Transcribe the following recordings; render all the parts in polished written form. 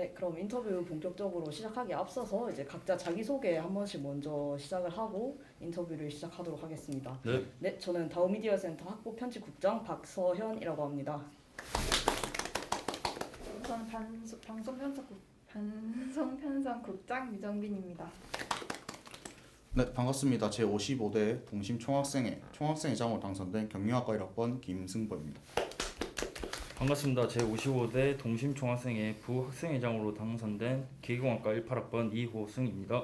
네, 그럼 인터뷰 본격적으로 시작하기에 앞서서 이제 각자 자기소개 한 번씩 먼저 시작을 하고 인터뷰를 시작하도록 하겠습니다. 네, 네, 저는 다우미디어센터 학부 편집국장 박서현이라고 합니다. 우선 방송편성국장 유정빈입니다. 네, 반갑습니다. 제55대 동심 총학생회장으로 당선된 경영학과 1학번 김승보입니다. 반갑습니다. 제55대 동심총학생회 부학생회장으로 당선된 기계공학과 18학번 이호승입니다.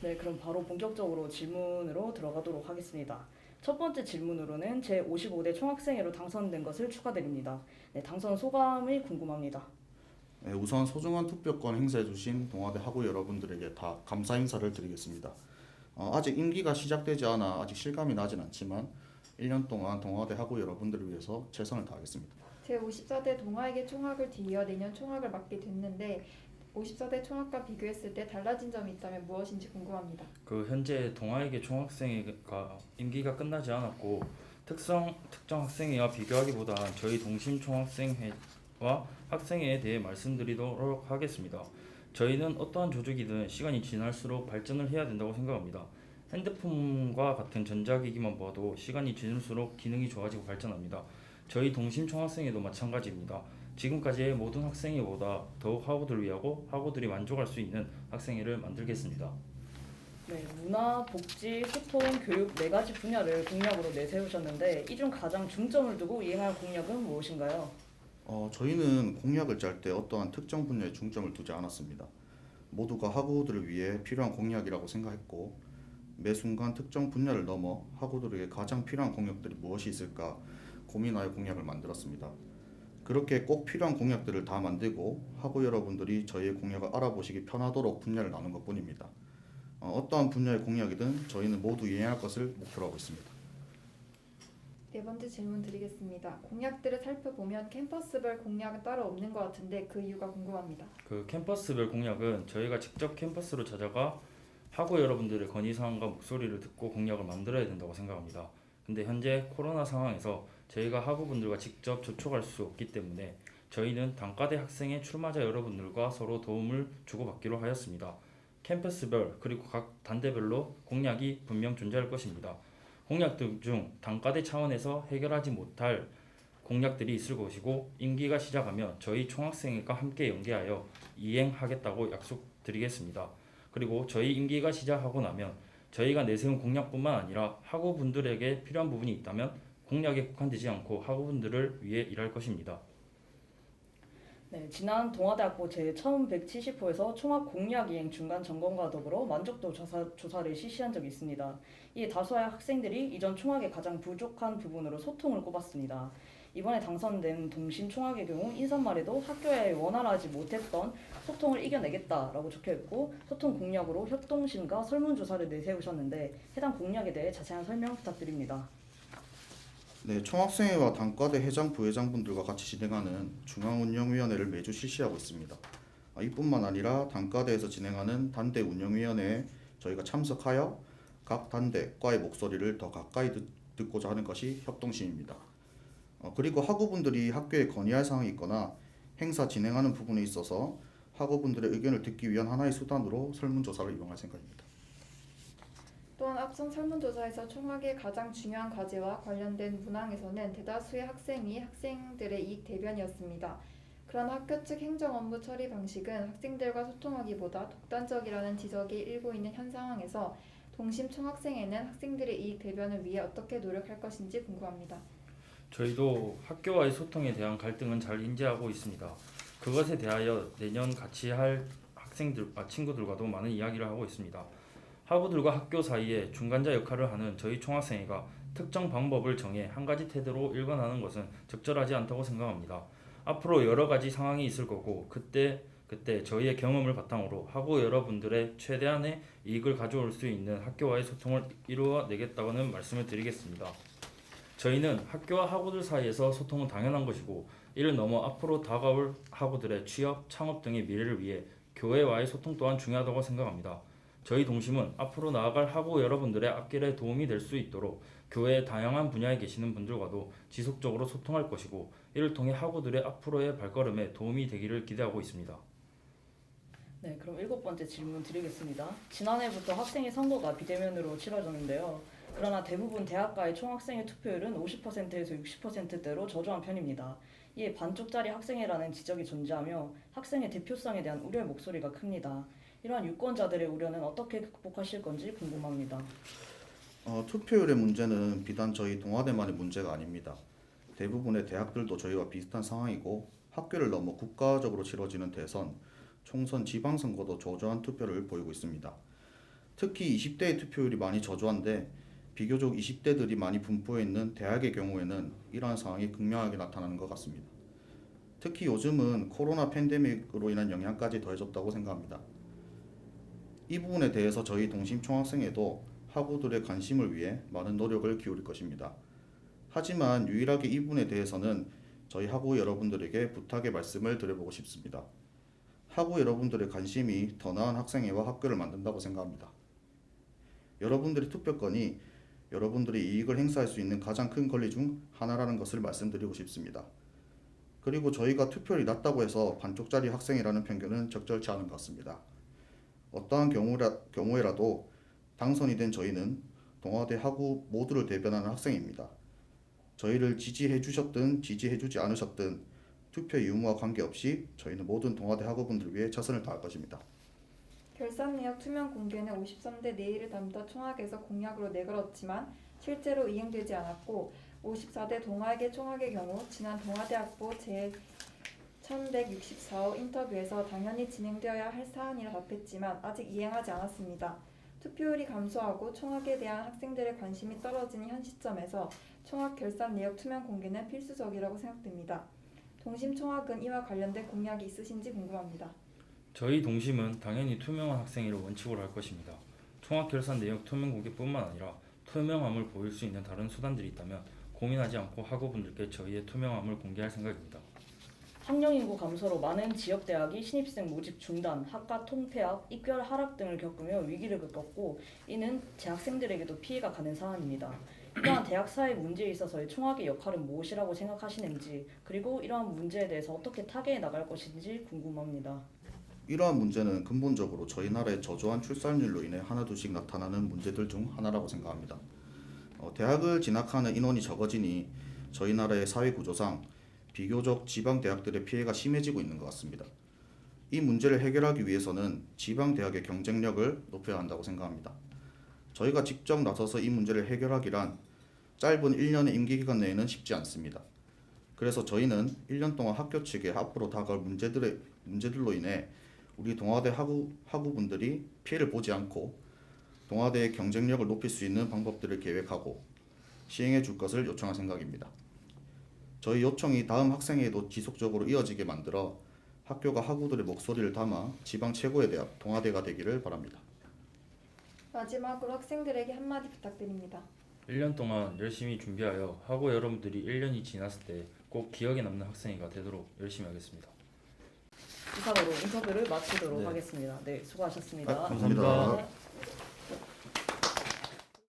네, 그럼 바로 본격적으로 질문으로 들어가도록 하겠습니다. 첫 번째 질문으로는 제55대 총학생회로 당선된 것을 축하드립니다. 네, 당선 소감이 궁금합니다. 네, 우선 소중한 투표권 행사해주신 동아대 학우 여러분들에게 다 감사 인사를 드리겠습니다. 아직 임기가 시작되지 않아 아직 실감이 나진 않지만 1년 동안 동아대 학우 여러분들을 위해서 최선을 다하겠습니다. 제54대 동아에게 총학을 뒤이어 내년 총학을 맡게 됐는데 54대 총학과 비교했을 때 달라진 점이 있다면 무엇인지 궁금합니다. 현재 동아에게 총학생회가 임기가 끝나지 않았고 특정 학생회와 비교하기보다 저희 동심총학생회와 학생회에 대해 말씀드리도록 하겠습니다. 저희는 어떠한 조직이든 시간이 지날수록 발전을 해야 된다고 생각합니다. 핸드폰과 같은 전자기기만 봐도 시간이 지날수록 기능이 좋아지고 발전합니다. 저희 동심총학생회도 마찬가지입니다. 지금까지의 모든 학생회보다 더욱 학우들을 위하고 학우들이 만족할 수 있는 학생회를 만들겠습니다. 네, 문화, 복지, 소통, 교육 네 가지 분야를 공약으로 내세우셨는데 이 중 가장 중점을 두고 이행할 공약은 무엇인가요? 저희는 공약을 짤 때 어떠한 특정 분야에 중점을 두지 않았습니다. 모두가 학우들을 위해 필요한 공약이라고 생각했고 매 순간 특정 분야를 넘어 학우들에게 가장 필요한 공약들이 무엇이 있을까 고민하여 공약을 만들었습니다. 그렇게 꼭 필요한 공약들을 다 만들고 학우 여러분들이 저희의 공약을 알아보시기 편하도록 분야를 나눈 것뿐입니다. 어떠한 분야의 공약이든 저희는 모두 이행할 것을 목표로 하고 있습니다. 네 번째 질문 드리겠습니다. 공약들을 살펴보면 캠퍼스별 공약은 따로 없는 것 같은데 그 이유가 궁금합니다. 캠퍼스별 공약은 저희가 직접 캠퍼스로 찾아가 학우 여러분들의 건의사항과 목소리를 듣고 공약을 만들어야 된다고 생각합니다. 근데 현재 코로나 상황에서 저희가 학우분들과 직접 접촉할 수 없기 때문에 저희는 단과대 학생의 출마자 여러분들과 서로 도움을 주고받기로 하였습니다. 캠퍼스별 그리고 각 단대별로 공약이 분명 존재할 것입니다. 공약들 중 단과대 차원에서 해결하지 못할 공약들이 있을 것이고 임기가 시작하면 저희 총학생회가 함께 연계하여 이행하겠다고 약속드리겠습니다. 그리고 저희 임기가 시작하고 나면 저희가 내세운 공약뿐만 아니라 학우분들에게 필요한 부분이 있다면 공약에 국한되지 않고 학우분들을 위해 일할 것입니다. 네, 지난 동아대학부 제1170호에서 총학 공약 이행 중간 점검과 더불어 만족도 조사를 실시한 적이 있습니다. 이에 다수의 학생들이 이전 총학의 가장 부족한 부분으로 소통을 꼽았습니다. 이번에 당선된 동심 총학의 경우 인사말에도 학교에 원활하지 못했던 소통을 이겨내겠다라고 적혀있고 소통 공약으로 협동심과 설문조사를 내세우셨는데 해당 공약에 대해 자세한 설명 부탁드립니다. 네, 총학생회와 단과대 회장, 부회장분들과 같이 진행하는 중앙운영위원회를 매주 실시하고 있습니다. 이뿐만 아니라 단과대에서 진행하는 단대 운영위원회에 저희가 참석하여 각 단대, 과의 목소리를 더 가까이 듣고자 하는 것이 협동심입니다. 그리고 학우분들이 학교에 건의할 사항이 있거나 행사 진행하는 부분에 있어서 학우분들의 의견을 듣기 위한 하나의 수단으로 설문조사를 이용할 생각입니다. 또한 앞선 설문조사에서 총학의 가장 중요한 과제와 관련된 문항에서는 대다수의 학생이 학생들의 이익 대변이었습니다. 그러나 학교 측 행정 업무 처리 방식은 학생들과 소통하기보다 독단적이라는 지적이 일고 있는 현 상황에서 동심 총학생회는 학생들의 이익 대변을 위해 어떻게 노력할 것인지 궁금합니다. 저희도 학교와의 소통에 대한 갈등은 잘 인지하고 있습니다. 그것에 대하여 내년 같이 할 친구들과도 많은 이야기를 하고 있습니다. 학우들과 학교 사이에 중간자 역할을 하는 저희 총학생회가 특정 방법을 정해 한 가지 태도로 일관하는 것은 적절하지 않다고 생각합니다. 앞으로 여러 가지 상황이 있을 거고 그때 저희의 경험을 바탕으로 학우 여러분들의 최대한의 이익을 가져올 수 있는 학교와의 소통을 이루어내겠다는 말씀을 드리겠습니다. 저희는 학교와 학우들 사이에서 소통은 당연한 것이고 이를 넘어 앞으로 다가올 학우들의 취업, 창업 등의 미래를 위해 교회와의 소통 또한 중요하다고 생각합니다. 저희 동심은 앞으로 나아갈 학우 여러분들의 앞길에 도움이 될 수 있도록 교회의 다양한 분야에 계시는 분들과도 지속적으로 소통할 것이고 이를 통해 학우들의 앞으로의 발걸음에 도움이 되기를 기대하고 있습니다. 네, 그럼 7번째 질문 드리겠습니다. 지난해부터 학생의 선거가 비대면으로 치러졌는데요. 그러나 대부분 대학가의 총학생의 투표율은 50%에서 60%대로 저조한 편입니다. 이에 반쪽짜리 학생회라는 지적이 존재하며 학생의 대표성에 대한 우려의 목소리가 큽니다. 이러한 유권자들의 우려는 어떻게 극복하실 건지 궁금합니다. 투표율의 문제는 비단 저희 동아대만의 문제가 아닙니다. 대부분의 대학들도 저희와 비슷한 상황이고 학교를 넘어 국가적으로 치러지는 대선, 총선, 지방선거도 저조한 투표를 보이고 있습니다. 특히 20대의 투표율이 많이 저조한데 비교적 20대들이 많이 분포해 있는 대학의 경우에는 이러한 상황이 극명하게 나타나는 것 같습니다. 특히 요즘은 코로나 팬데믹으로 인한 영향까지 더해졌다고 생각합니다. 이 부분에 대해서 저희 동심 총학생회도 학우들의 관심을 위해 많은 노력을 기울일 것입니다. 하지만 유일하게 이 부분에 대해서는 저희 학우 여러분들에게 부탁의 말씀을 드려보고 싶습니다. 학우 여러분들의 관심이 더 나은 학생회와 학교를 만든다고 생각합니다. 여러분들의 투표권이 여러분들이 이익을 행사할 수 있는 가장 큰 권리 중 하나라는 것을 말씀드리고 싶습니다. 그리고 저희가 투표율이 낮다고 해서 반쪽짜리 학생이라는 편견은 적절치 않은 것 같습니다. 어떠한 경우에라도 당선이 된 저희는 동아대 학우 모두를 대변하는 학생입니다. 저희를 지지해 주셨든 지지해 주지 않으셨든 투표의 유무와 관계없이 저희는 모든 동아대 학우분들을 위해 최선을 다할 것입니다. 결산 내역 투명 공개는 53대 내일을 담다 총학에서 공약으로 내걸었지만 실제로 이행되지 않았고 54대 동아계 총학의 경우 지난 동아대학부 제1164호 인터뷰에서 당연히 진행되어야 할 사안이라 답했지만 아직 이행하지 않았습니다. 투표율이 감소하고 총학에 대한 학생들의 관심이 떨어지는 현 시점에서 총학 결산 내역 투명 공개는 필수적이라고 생각됩니다. 동심 총학은 이와 관련된 공약이 있으신지 궁금합니다. 저희 동심은 당연히 투명한 학생회를 원칙으로 할 것입니다. 총학 결산 내역 투명 공개뿐만 아니라 투명함을 보일 수 있는 다른 수단들이 있다면 고민하지 않고 학우분들께 저희의 투명함을 공개할 생각입니다. 학령 인구 감소로 많은 지역 대학이 신입생 모집 중단, 학과 통폐합, 입결 하락 등을 겪으며 위기를 겪었고 이는 재학생들에게도 피해가 가는 사안입니다. 이러한 대학 사회 문제에 있어서의 총학의 역할은 무엇이라고 생각하시는지 그리고 이러한 문제에 대해서 어떻게 타개해 나갈 것인지 궁금합니다. 이러한 문제는 근본적으로 저희 나라의 저조한 출산율로 인해 하나둘씩 나타나는 문제들 중 하나라고 생각합니다. 대학을 진학하는 인원이 적어지니 저희 나라의 사회 구조상 비교적 지방 대학들의 피해가 심해지고 있는 것 같습니다. 이 문제를 해결하기 위해서는 지방 대학의 경쟁력을 높여야 한다고 생각합니다. 저희가 직접 나서서 이 문제를 해결하기란 짧은 1년의 임기 기간 내에는 쉽지 않습니다. 그래서 저희는 1년 동안 학교 측에 앞으로 다가올 문제들로 인해 우리 동아대 학우분들이 피해를 보지 않고 동아대의 경쟁력을 높일 수 있는 방법들을 계획하고 시행해 줄 것을 요청할 생각입니다. 저희 요청이 다음 학생회에도 지속적으로 이어지게 만들어 학교가 학우들의 목소리를 담아 지방 최고의 대학 동아대가 되기를 바랍니다. 마지막으로 학생들에게 한마디 부탁드립니다. 1년 동안 열심히 준비하여 학우 여러분들이 1년이 지났을 때 꼭 기억에 남는 학생회가 되도록 열심히 하겠습니다. 이상으로 인터뷰를 마치도록 네. 하겠습니다. 네, 수고하셨습니다. 감사합니다. 네.